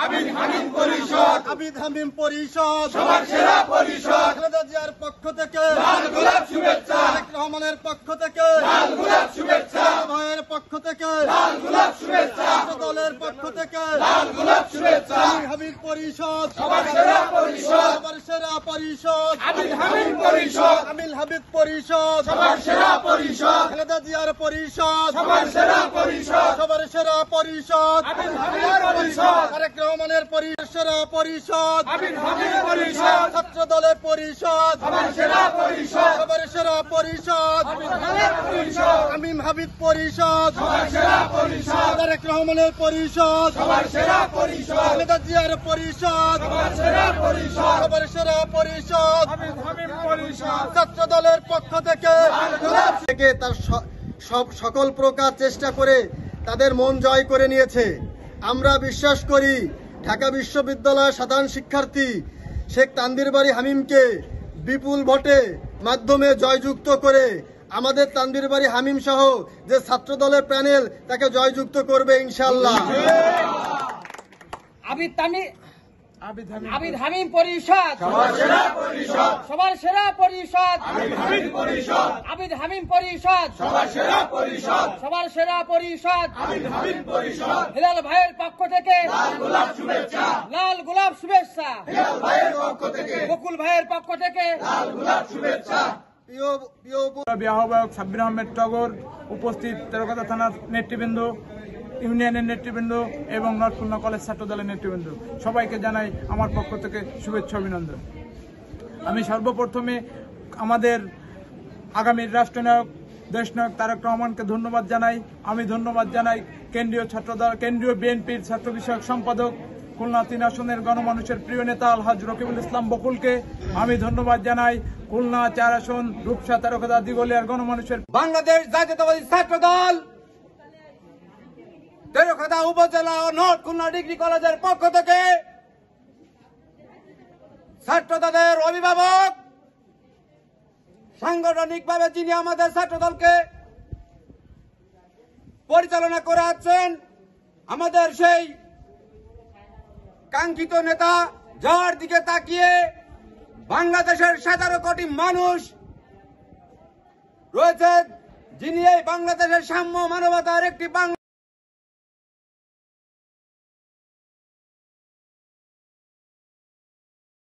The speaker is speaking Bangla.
আবিদ হামিম পরিষদ সবার সেরা পরিষদ খালেদা জিয়ার পক্ষ থেকে লাল গোলাপ শুভেচ্ছা, তারেক রহমানের পক্ষ থেকে লাল গোলাপ শুভেচ্ছা, ভাইয়ের পক্ষ থেকে লাল গোলাপ শুভেচ্ছা, দলের পক্ষ থেকে লাল গোলাপ শুভেচ্ছা। হাবিব পরিষদ সবার সেরা পরিষদ, সবার সেরা পরিষদ আবিদ হামিম পরিষদ, আমিল হাবিব পরিষদ সবার সেরা পরিষদ, খালেদা জিয়ার পরিষদ সবার সেরা পরিষদ, সবার সেরা পরিষদ আবিদ হামিম পরিষদ, তারেক রহমানের পরিষদ সেরা পরিষদ আবিদ হামিম পরিষদ, ছাত্র দলের পরিষদ সবার সেরা পরিষদ, সবার সেরা পরিষদ আবিদ হামিম পরিষদ, আমিম হাবিব পরিষদ সবার সেরা পরিষদ, তারেক রহমানের পরিষদ সবার সেরা পরিষদ, খালেদা জিয়ার পরিষদ সবার সেরা পরিষদ, সবার সেরা পরিষদ আবিদ হামিম পরিষদ। ছাত্র দলের পক্ষ থেকে তার সকল প্রকার চেষ্টা করে তাদের মন জয় করে নিয়েছে। আমরা বিশ্বাস করি ঢাকা বিশ্ববিদ্যালয়ের সাধারণ শিক্ষার্থী শেখ তানভীর বারী হামিমকে বিপুল ভোটে মাধ্যমে জয়যুক্ত করে আমাদের তানভীর বারী হামিম সহ যে ছাত্র দলের প্যানেল তাকে জয়যুক্ত করবে ইনশাআল্লাহ। আবিদ হামিম পরিষদ সবার সেরা পরিষদ, সবার সেরা পরিষদ আবিদ হামিম পরিষদ, আবিদ হামিম পরিষদ সবার সেরা পরিষদ, সবার সেরা পরিষদ আবিদ হামিম পরিষদ। হেলাল ভাইয়ের পক্ষ থেকে লাল গোলাপ শুভেচ্ছা, লাল গোলাপ শুভেচ্ছা, হেলাল ভাইয়ের পক্ষ থেকে, বকুল ভাইয়ের পক্ষ থেকে লাল গোলাপ শুভেচ্ছা। আহ্বায়ক সাব্বির আহমেদ টগর, উপস্থিত তেরকাটা থানার নেতৃবৃন্দ, ইউনিয়নের নেতৃবৃন্দ এবং নর্থ খুলনা কলেজ ছাত্র দলের নেতৃবৃন্দ, সবাইকে জানাই আমার পক্ষ থেকে শুভেচ্ছা অভিনন্দন। আমি সর্বপ্রথমে আমাদের আগামীর রাষ্ট্রনায়ক দেশনায়ক তারেক রহমানকে ধন্যবাদ জানাই। আমি ধন্যবাদ জানাই কেন্দ্রীয় বিএনপির ছাত্র বিষয়ক সম্পাদক, খুলনা 3 আসনের গণমানুষের প্রিয় নেতা আলহাজ রকিবুল ইসলাম বকুলকে। আমি ধন্যবাদ জানাই খুলনা 4 আসন রূপসা তেরকাটা দিগলিয়ার গণমানুষের বাংলাদেশ জাতীয়তাবাদী ছাত্র দল তেরকাটা উপজেলা ও নর্থ খুলনা ডিগ্রি কলেজের পক্ষ থেকে ছাত্রদের অভিভাবক, সাংগঠনিকভাবে যিনি আমাদের ছাত্র দলকে পরিচালনা করে আসছেন, আমাদের সেই কাঙ্ক্ষিত নেতা, যার দিকে তাকিয়ে বাংলাদেশের 17 কোটি মানুষ রয়েছে, যিনি এই বাংলাদেশের সাম্য মানবতার একটি